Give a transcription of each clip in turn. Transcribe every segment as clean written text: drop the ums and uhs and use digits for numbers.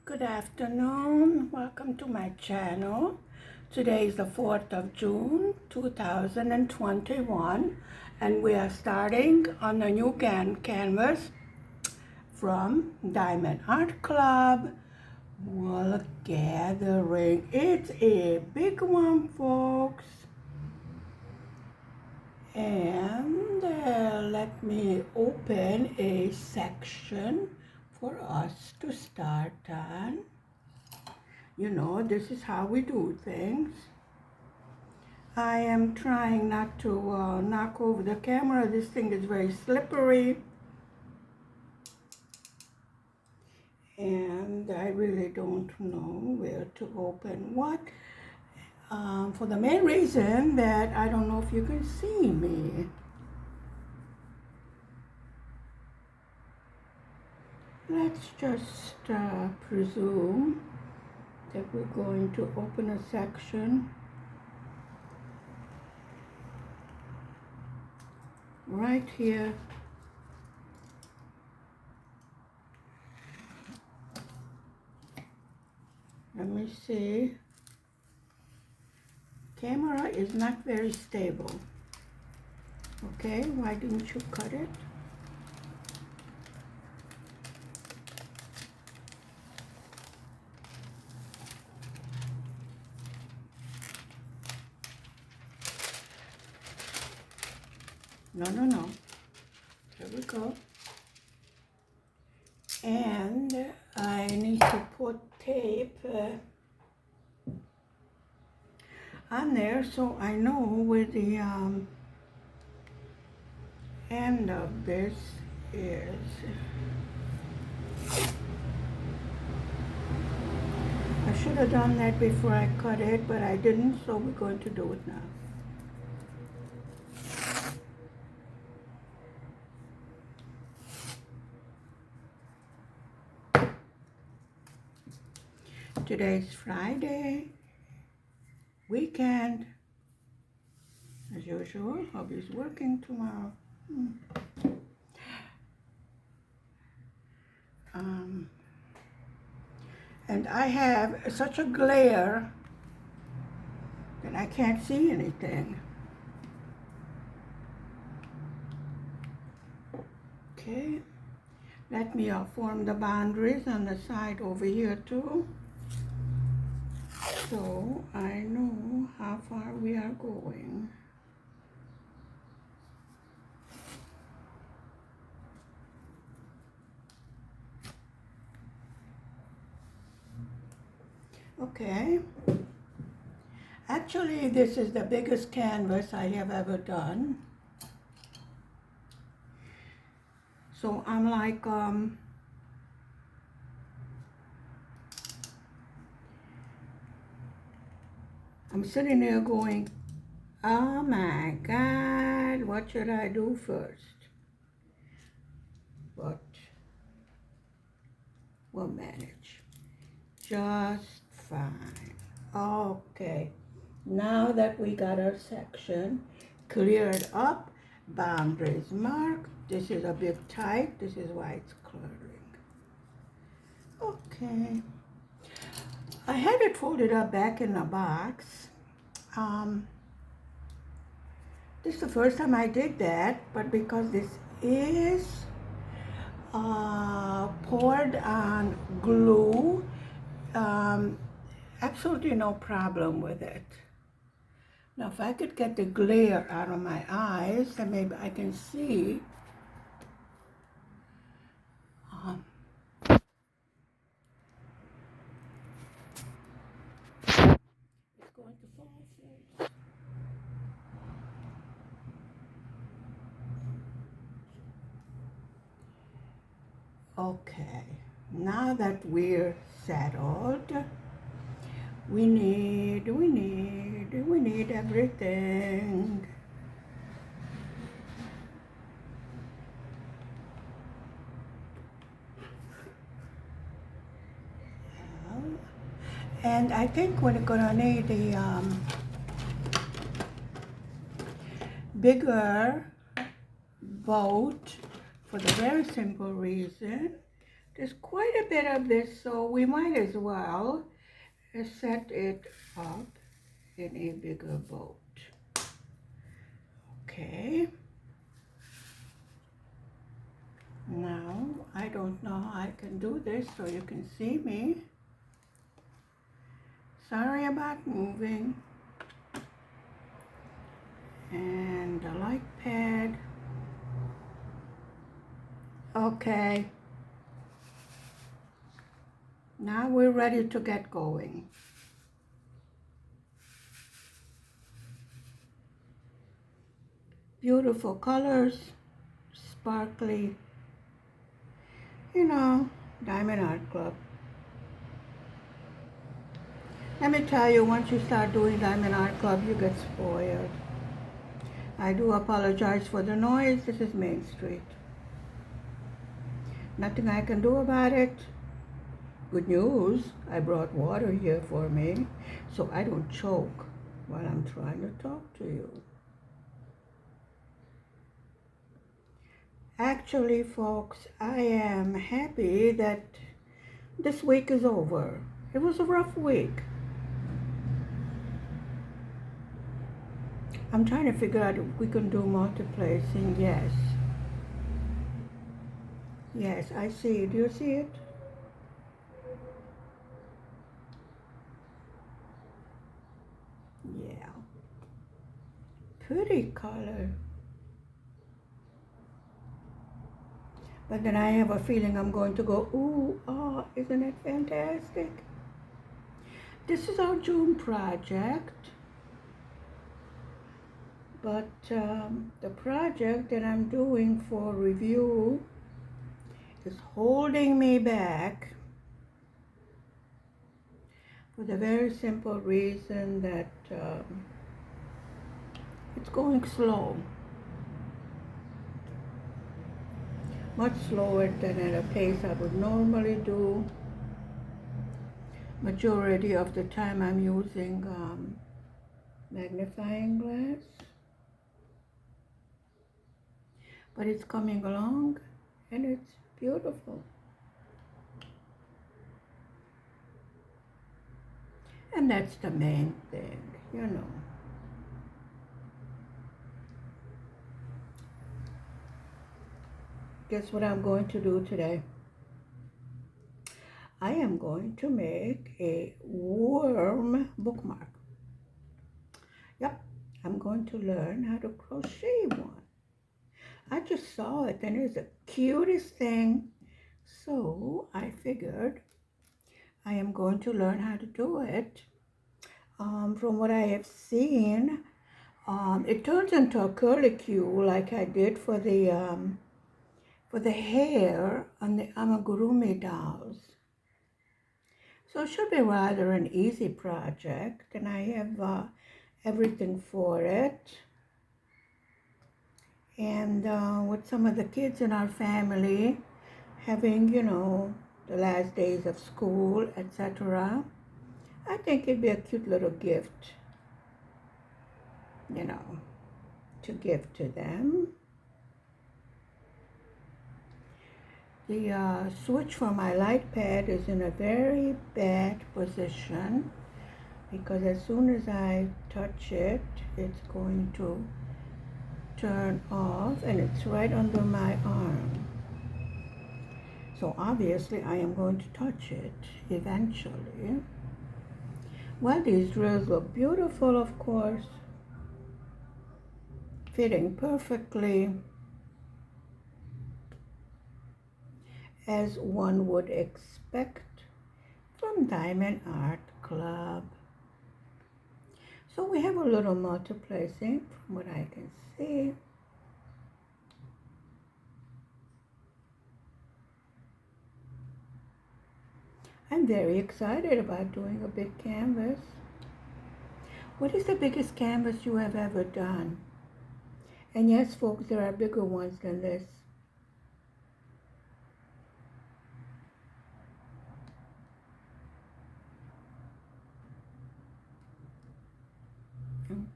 Good afternoon. Welcome to my channel. Today is the 4th of June 2021 and we are starting on a new canvas from Diamond Art Club Wool Gathering. It's a big one, folks. And let me open a section for us to start on. You know, this is how we do things. I am trying not to knock over the camera. This thing is very slippery. And I really don't know where to open what. For the main reason that I don't know if you can see me. Let's just presume that we're going to open a section right here. Let me see. Camera is not very stable. Okay, why didn't you cut it? No. There we go. And I need to put tape on there so I know where the end of this is. I should have done that before I cut it, but I didn't, so we're going to do it now. Today's Friday, weekend, as usual. Hubby's working tomorrow. And I have such a glare that I can't see anything. Okay, let me form the boundaries on the side over here too, so I know how far we are going. Okay, actually this is the biggest canvas I have ever done. So I'm like, I'm sitting there going, oh my God, what should I do first? But we'll manage just fine. Okay, now that we got our section cleared up, boundaries marked, this is a bit tight, this is why it's cluttering. Okay, I had it folded up back in the box. This is the first time I did that, but because this is poured on glue, absolutely no problem with it. Now if I could get the glare out of my eyes, then maybe I can see. It's going to fall through. Okay, now that we're settled, we need everything. And I think we're gonna need a bigger boat for the very simple reason There's quite a bit of this, so we might as well set it up in a bigger boat. Okay. Now, I don't know how I can do this so you can see me. Sorry about moving. And the light pad. Okay. Now we're ready to get going. Beautiful colors, sparkly, you know, Diamond Art Club. Let me tell you, once you start doing Diamond Art Club, you get spoiled. I do apologize for the noise. This is Main Street. Nothing I can do about it. Good news, I brought water here for me so I don't choke while I'm trying to talk to you. Actually, folks, I am happy that this week is over. It was a rough week. I'm trying to figure out if we can do multiplacing. Yes. Yes, I see it. Do you see it? Yeah. Pretty color. But then I have a feeling I'm going to go, ooh, oh, isn't it fantastic? This is our June project. But the project that I'm doing for review is holding me back for the very simple reason that it's going slow. Much slower than at a pace I would normally do. Majority of the time I'm using magnifying glass. But it's coming along and it's beautiful. And that's the main thing, you know. Guess what I'm going to do today? I am going to make a worm bookmark. Yep, I'm going to learn how to crochet one. I just saw it and it's the cutest thing. So I figured I am going to learn how to do it. From what I have seen, it turns into a curlicue like I did for the hair on the amigurumi dolls. So it should be rather an easy project, and I have everything for it. And with some of the kids in our family having, you know, the last days of school, etc., I think it'd be a cute little gift, you know, to give to them. The switch for my light pad is in a very bad position because as soon as I touch it, it's going to turn off, and it's right under my arm. So obviously I am going to touch it eventually. Well, these drills look beautiful, of course, fitting perfectly as one would expect from Diamond Art Club. So we have a little multiplacing from what I can see. I'm very excited about doing a big canvas. What is the biggest canvas you have ever done? And yes, folks, there are bigger ones than this.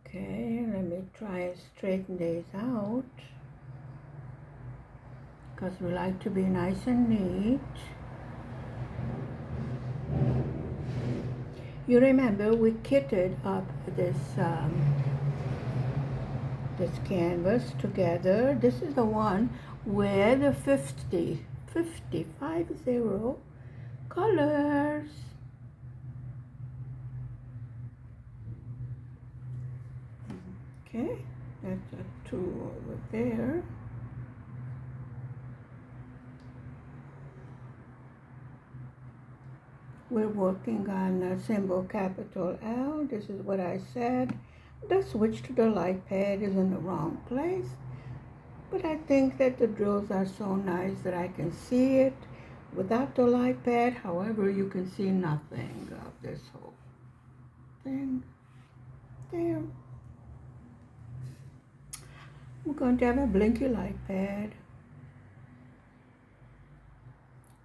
Okay, let me try and straighten these out because we like to be nice and neat. You remember we kitted up this canvas together. This is the one with the 50 colors. Okay, that's a 2 over there. We're working on a symbol capital L. This is what I said. The switch to the light pad is in the wrong place. But I think that the drills are so nice that I can see it without the light pad. However, you can see nothing of this whole thing there. We're going to have a blinky light pad.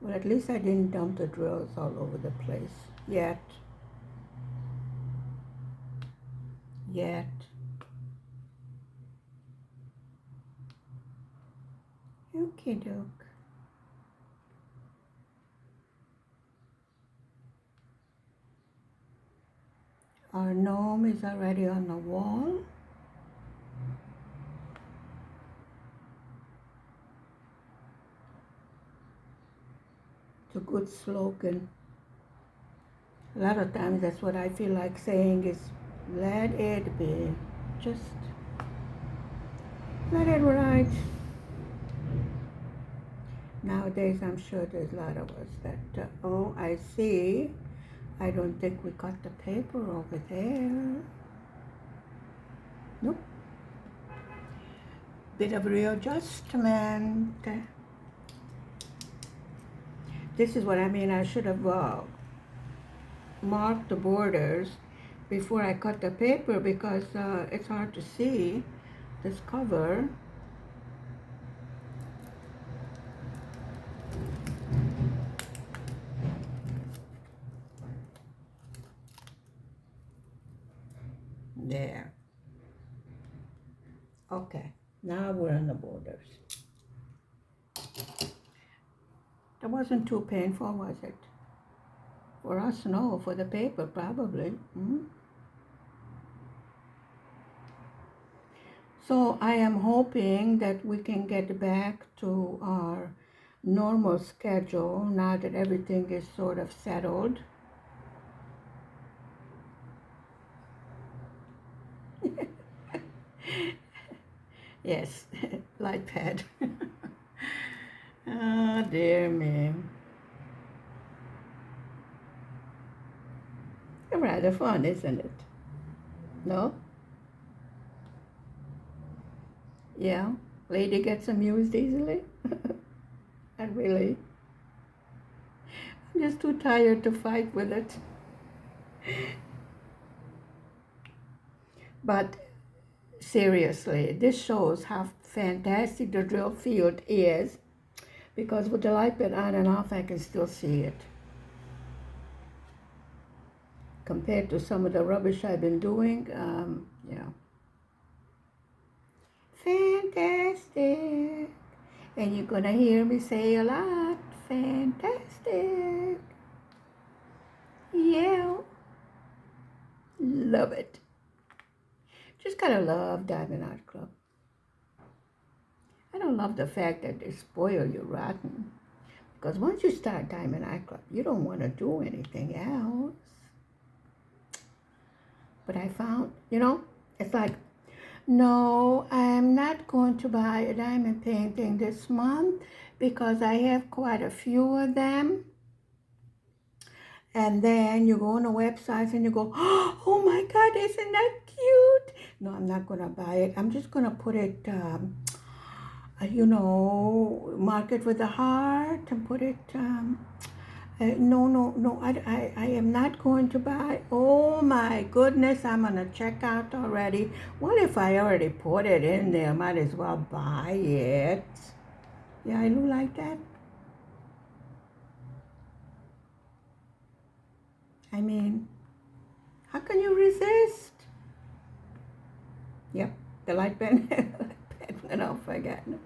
Well, at least I didn't dump the drills all over the place yet. Okie doke. Our gnome is already on the wall. It's a good slogan. A lot of times that's what I feel like saying is, let it be. Just let it ride. Nowadays, I'm sure there's a lot of us that, oh, I see. I don't think we got the paper over there. Nope. Bit of readjustment. This is what I mean. I should have marked the borders before I cut the paper because it's hard to see this cover. There. Okay, now we're on the borders. That wasn't too painful, was it? For us, no. For the paper, probably. So I am hoping that we can get back to our normal schedule now that everything is sort of settled. Yes, light pad. Oh, dear me. Rather fun, isn't it? No? Yeah, lady gets amused easily. Not really. I'm just too tired to fight with it. But seriously, this shows how fantastic the drill field is, because with the light bit on and off, I can still see it. Compared to some of the rubbish I've been doing, yeah. Fantastic. And you're gonna hear me say a lot, fantastic. Yeah. Love it. Just gotta love Diamond Art Club. I don't love the fact that they spoil you rotten. Because once you start Diamond Art Club, you don't want to do anything else. But I found, it's like, no, I'm not going to buy a diamond painting this month because I have quite a few of them. And then you go on the websites and you go, oh my God, isn't that cute? No, I'm not going to buy it. I'm just going to put it, mark it with a heart and put it, no, I am not going to buy. Oh my goodness, I'm on a checkout already. What if I already put it in there? Might as well buy it. Yeah, I do like that. I mean, how can you resist? Yep, the light pen went off again.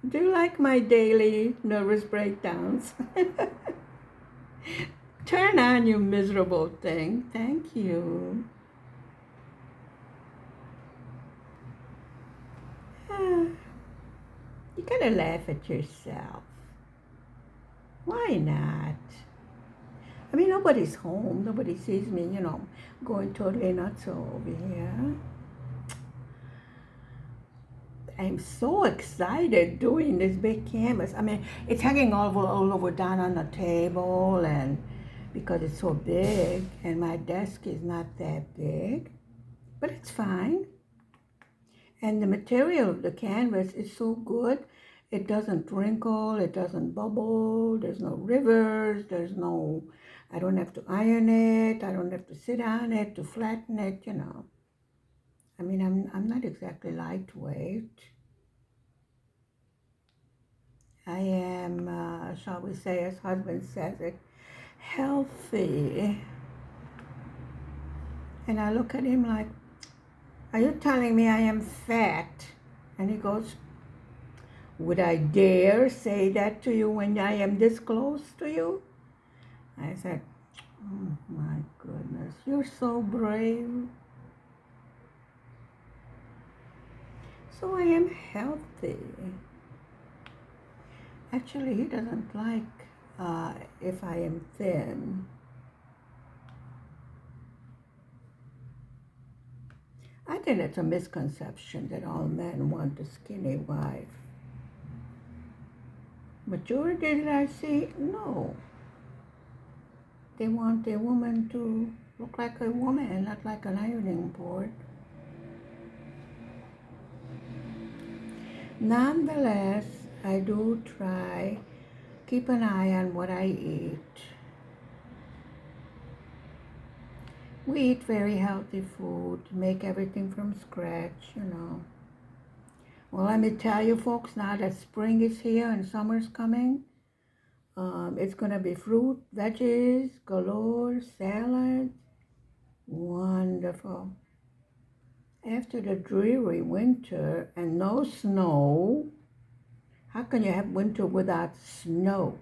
Do you like my daily nervous breakdowns? Turn on, you miserable thing. Thank you. Ah, you gotta laugh at yourself. Why not? I mean, nobody's home. Nobody sees me, going totally nuts over here. I'm so excited doing this big canvas. I mean, it's hanging all over down on the table, and because it's so big, and my desk is not that big, but it's fine. And the material of the canvas is so good. It doesn't wrinkle, it doesn't bubble, there's no rivers, I don't have to iron it, I don't have to sit on it to flatten it. I mean, I'm not exactly lightweight. I am, shall we say, as husband says it, healthy. And I look at him like, are you telling me I am fat? And he goes, would I dare say that to you when I am this close to you? I said, oh my goodness, you're so brave. So I am healthy. Actually, he doesn't like if I am thin. I think it's a misconception that all men want a skinny wife. Majority that I see, no. They want a woman to look like a woman, not like an ironing board. Nonetheless, I do try, keep an eye on what I eat. We eat very healthy food, make everything from scratch. Well, let me tell you folks, now that spring is here and summer's coming, it's going to be fruit, veggies, galore, salads. Wonderful. After the dreary winter and no snow, how can you have winter without snow?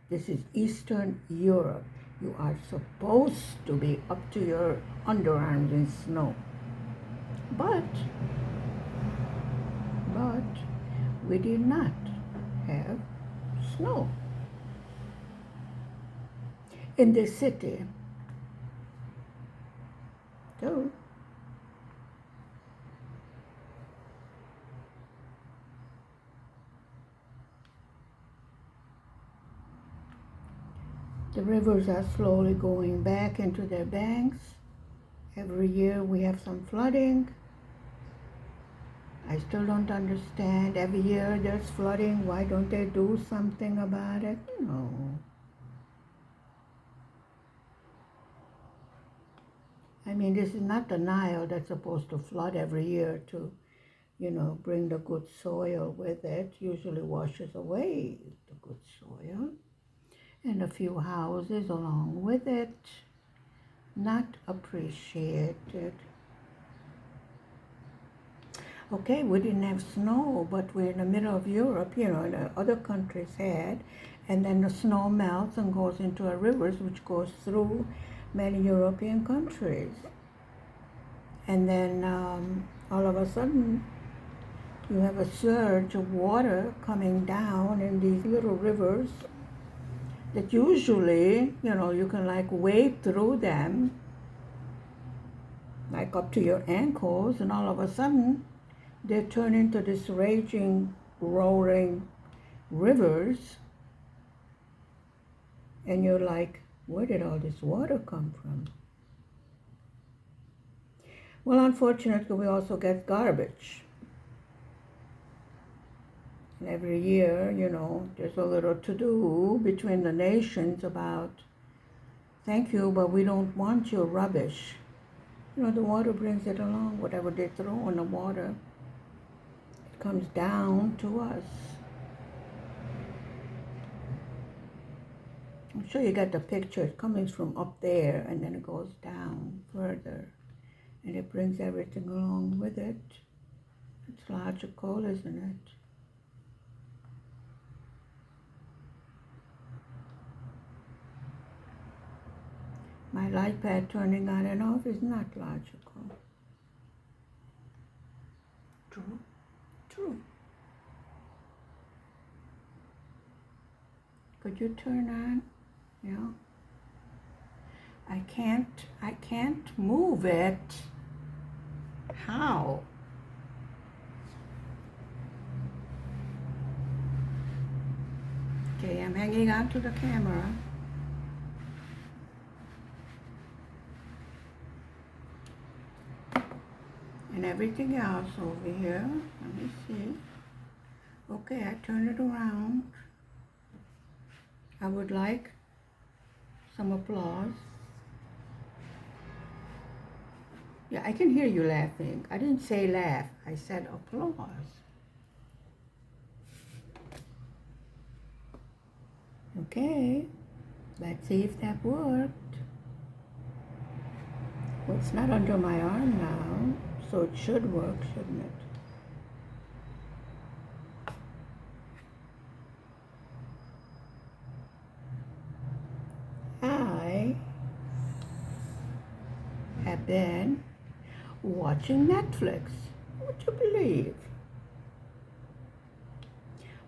This is Eastern Europe. You are supposed to be up to your underarms in snow. But we did not have snow in this city. So the rivers are slowly going back into their banks. Every year we have some flooding. I still don't understand. Every year there's flooding. Why don't they do something about it? No. I mean, this is not the Nile that's supposed to flood every year to, bring the good soil with it. Usually washes away the good soil. And a few houses along with it. Not appreciated. Okay, we didn't have snow, but we're in the middle of Europe, the other countries had, and then the snow melts and goes into our rivers, which goes through many European countries. And then all of a sudden, you have a surge of water coming down in these little rivers that usually, you can like wade through them, like up to your ankles, and all of a sudden, they turn into this raging, roaring rivers, and you're like, where did all this water come from? Well, unfortunately, we also get garbage. And every year, there's a little to-do between the nations about, thank you, but we don't want your rubbish. The water brings it along, whatever they throw in the water. Comes down to us. I'm sure you got the picture. It comes from up there and then it goes down further and it brings everything along with it. It's logical, isn't it? My light pad turning on and off is not logical. True, true. Could you turn on? Yeah. I can't move it. How? Okay, I'm hanging on to the camera. And everything else over here. Let me see. Okay, I turn it around. I would like some applause. Yeah, I can hear you laughing. I didn't say laugh. I said applause. Okay, let's see if that worked. Well, it's not under my arm now, so it should work, shouldn't it? I have been watching Netflix. Would you believe?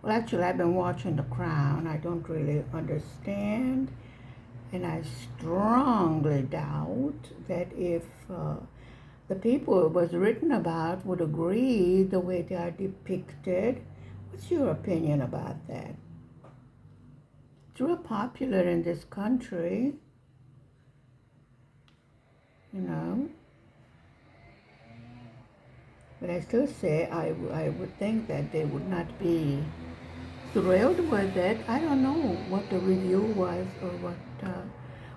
Well, actually, I've been watching The Crown. I don't really understand, and I strongly doubt that if the people it was written about would agree the way they are depicted. What's your opinion about that? It's real popular in this country, you know. But I still say I would think that they would not be thrilled with it. I don't know what the review was or what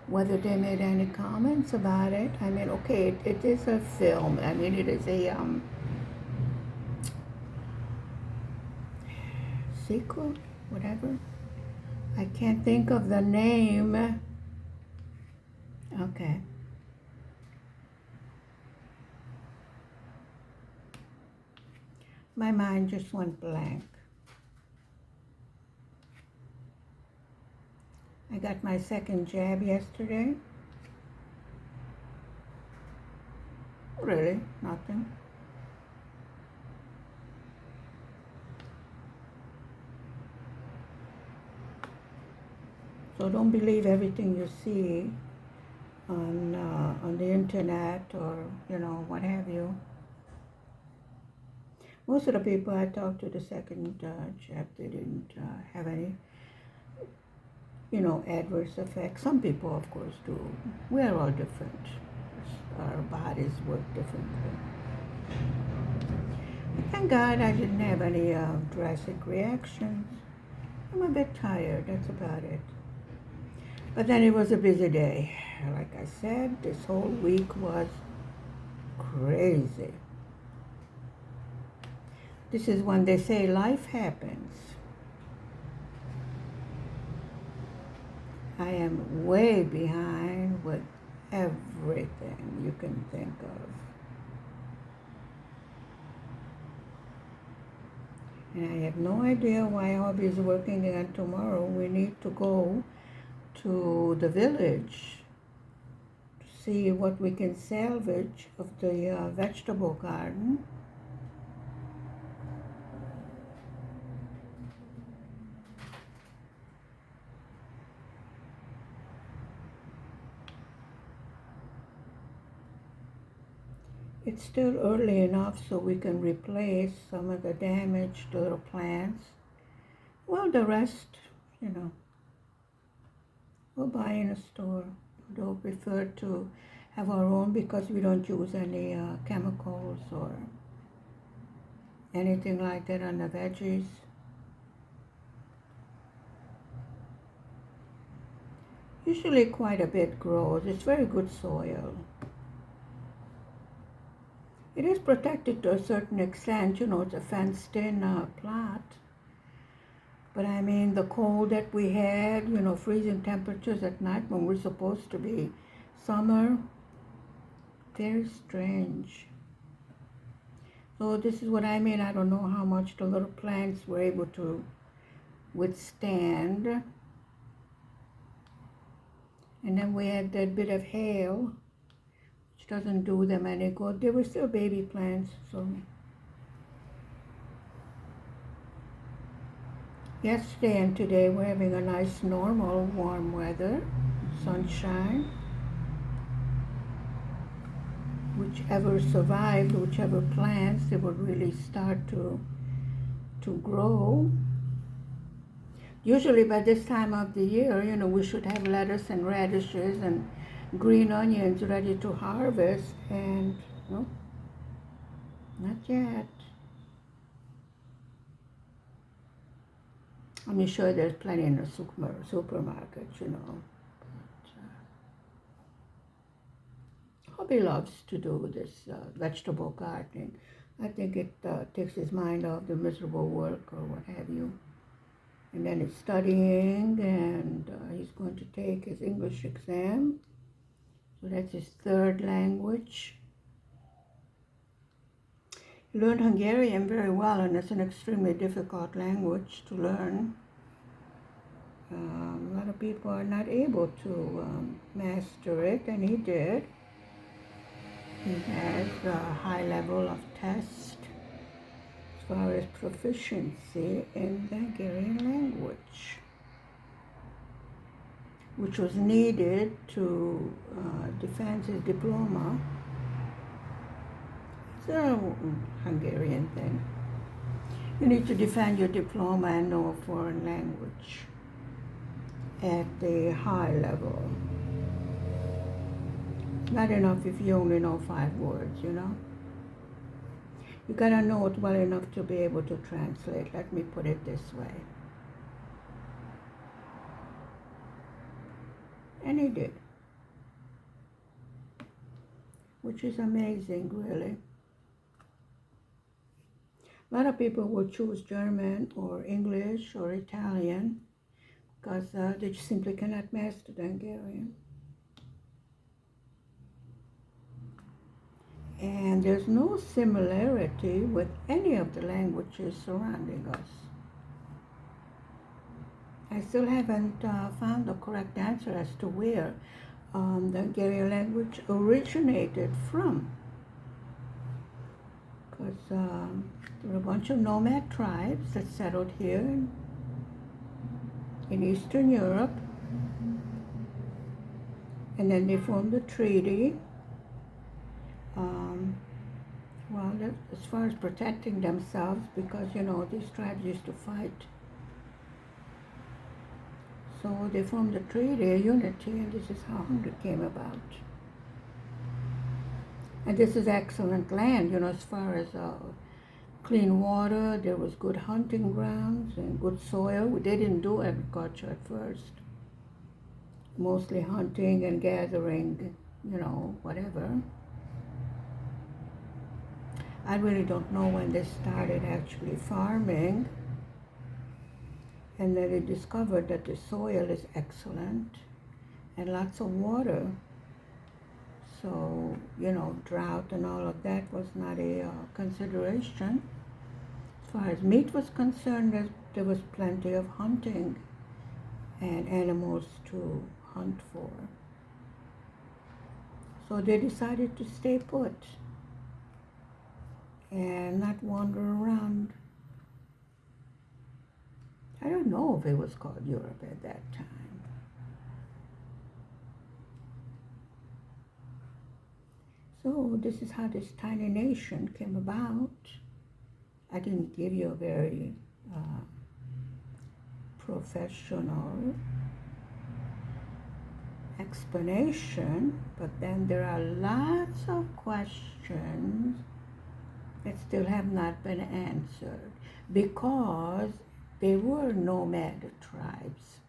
whether they made any comments about it. I mean, okay, it is a film. I mean, it is a sequel, whatever. I can't think of the name. Okay. My mind just went blank. I got my second jab yesterday. Really, nothing. So don't believe everything you see on the internet or, you know, what have you. Most of the people I talked to the second jab, they didn't have any, you know, adverse effects. Some people, of course, do. We're all different. Our bodies work differently. Thank God I didn't have any drastic reactions. I'm a bit tired, that's about it. But then it was a busy day. Like I said, this whole week was crazy. This is when they say life happens. I am way behind with everything you can think of. And I have no idea why Hobby is working again tomorrow. We need to go to the village to see what we can salvage of the vegetable garden. It's still early enough so we can replace some of the damaged little plants. Well, the rest, you know, we'll buy in a store. We'll prefer to have our own because we don't use any chemicals or anything like that on the veggies. Usually quite a bit grows. It's very good soil. It is protected to a certain extent, you know, it's a fenced-in plot. But I mean, the cold that we had, you know, freezing temperatures at night when we're supposed to be summer, very strange. So this is what I mean. I don't know how much the little plants were able to withstand. And then we had that bit of hail, which doesn't do them any good. They were still baby plants, so. Yesterday and today we're having a nice normal warm weather, sunshine. Whichever survived, whichever plants, they would really start to grow. Usually by this time of the year, we should have lettuce and radishes and green onions ready to harvest, and no, not yet. I'm sure there's plenty in the supermarket, Hobby loves to do this vegetable gardening. I think it takes his mind off the miserable work or what have you. And then he's studying, and he's going to take his English exam. So that's his third language. He learned Hungarian very well, and it's an extremely difficult language to learn. A lot of people are not able to master it, and he did. He has a high level of test as far as proficiency in the Hungarian language, which was needed to defend his diploma. It's a Hungarian thing. You need to defend your diploma and know a foreign language at the high level. It's not enough if you only know 5 words, You gotta know it well enough to be able to translate. Let me put it this way. And he did. Which is amazing, really. A lot of people will choose German or English or Italian because they simply cannot master the Hungarian. And there's no similarity with any of the languages surrounding us. I still haven't found the correct answer as to where the Hungarian language originated from. Because there were a bunch of nomad tribes that settled here in Eastern Europe. And then they formed a treaty. As far as protecting themselves, because, these tribes used to fight. So they formed a treaty, a unity, and this is how Hungary came about. And this is excellent land, as far as clean water. There was good hunting grounds and good soil. They didn't do agriculture at first. Mostly hunting and gathering, whatever. I really don't know when they started actually farming. And then they discovered that the soil is excellent and lots of water. So, drought and all of that was not a consideration. As far as meat was concerned, there was plenty of hunting and animals to hunt for. So they decided to stay put and not wander around. I don't know if it was called Europe at that time. So this is how this tiny nation came about. I didn't give you a very professional explanation, but then there are lots of questions that still have not been answered because they were nomad tribes,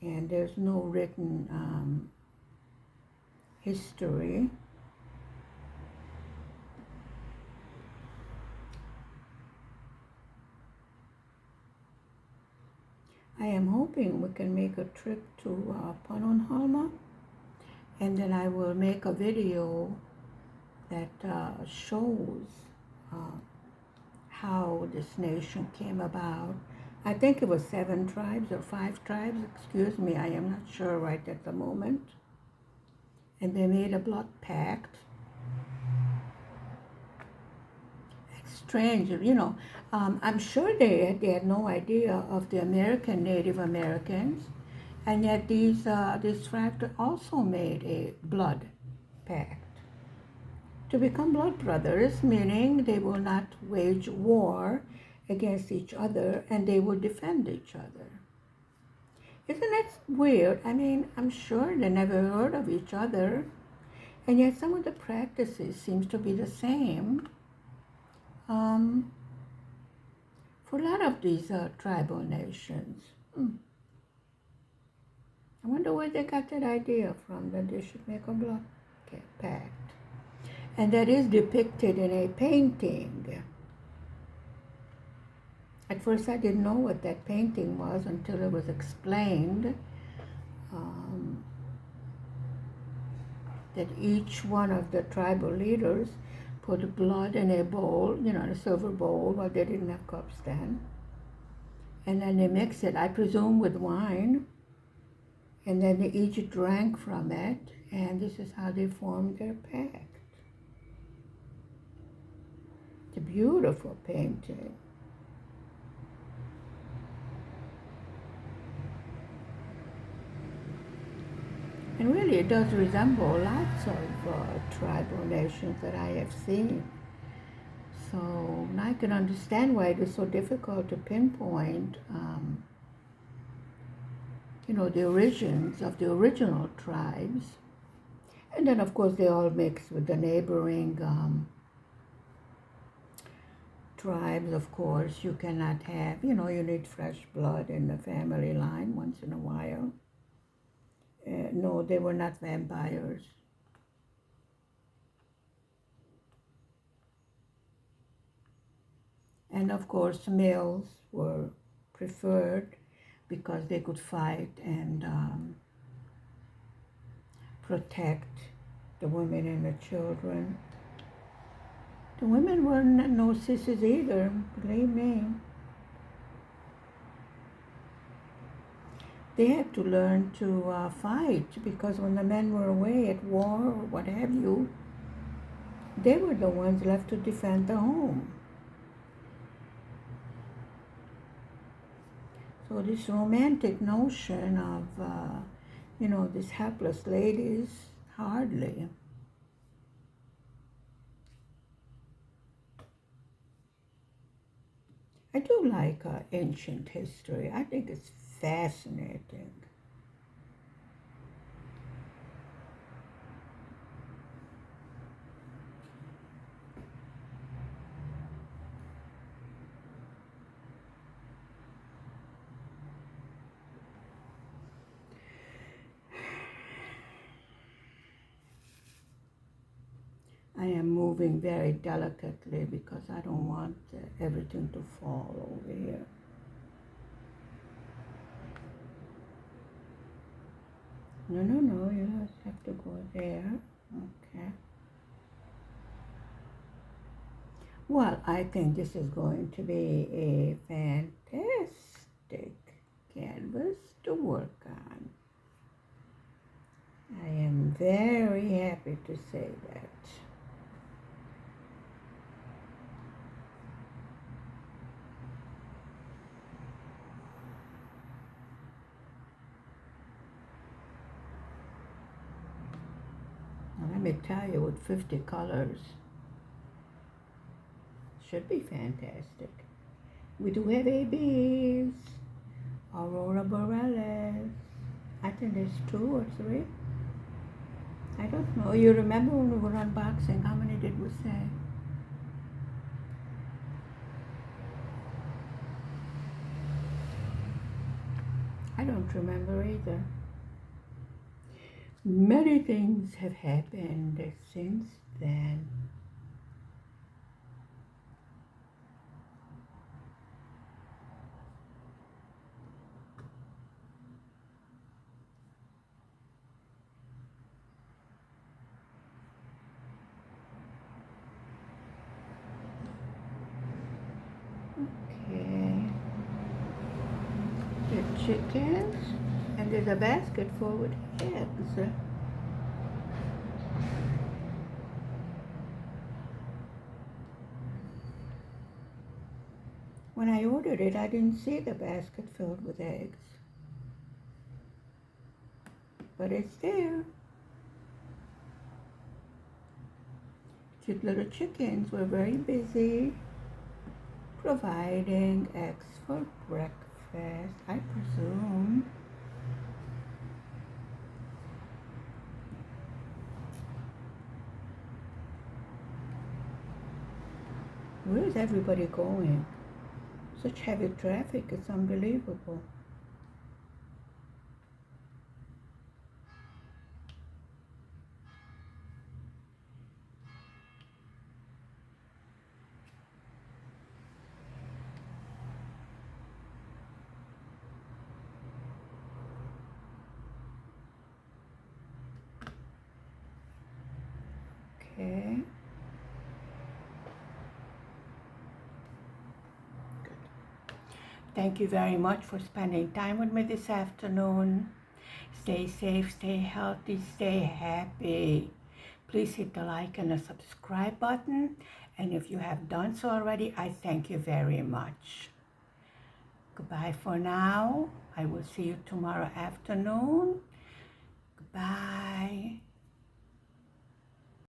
and there's no written history. I am hoping we can make a trip to Pannonhalma, and then I will make a video that shows how this nation came about. I think it was 7 tribes or 5 tribes, excuse me, I am not sure right at the moment. And they made a blood pact. It's strange, I'm sure they had no idea of the American Native Americans, and yet these tribes also made a blood pact to become blood brothers, meaning they will not wage war against each other and they will defend each other. Isn't it weird? I mean, I'm sure they never heard of each other, and yet some of the practices seems to be the same for a lot of these tribal nations. I wonder where they got that idea from, that they should make a blood pact. And that is depicted in a painting. At first I didn't know what that painting was until it was explained that each one of the tribal leaders put blood in a bowl, a silver bowl, well, they didn't have cups then. And then they mix it, I presume, with wine. And then they each drank from it, and this is how they formed their pact. It's a beautiful painting. And really, it does resemble lots of tribal nations that I have seen. So I can understand why it is so difficult to pinpoint, the origins of the original tribes. And then, of course, they all mix with the neighboring tribes, of course. You cannot have, you need fresh blood in the family line once in a while. No, they were not vampires. And of course, males were preferred because they could fight and protect the women and the children. The women were no sissies either, believe me. They had to learn to fight, because when the men were away at war or what have you, they were the ones left to defend the home. So this romantic notion of, these helpless ladies, hardly. I do like ancient history. I think it's fascinating. I am moving very delicately because I don't want everything to fall over here. No, you just have to go there. Okay. Well, I think this is going to be a fantastic canvas to work on. I am very happy to say that. Let me tell you, with 50 colors, should be fantastic. We do have ABs, Aurora Borealis. I think there's 2 or 3. I don't know. You remember when we were unboxing, how many did we say? I don't remember either. Many things have happened since then. Okay. chickens, and there's a basket full with eggs. When I ordered it, I didn't see the basket filled with eggs, but it's there. Cute little chickens were very busy providing eggs for breakfast, I presume. Where is everybody going? Such heavy traffic, it's unbelievable. Okay. Thank you very much for spending time with me this afternoon. Stay safe, stay healthy, stay happy. Please hit the like and the subscribe button. And if you have done so already, I thank you very much. Goodbye for now. I will see you tomorrow afternoon. Goodbye.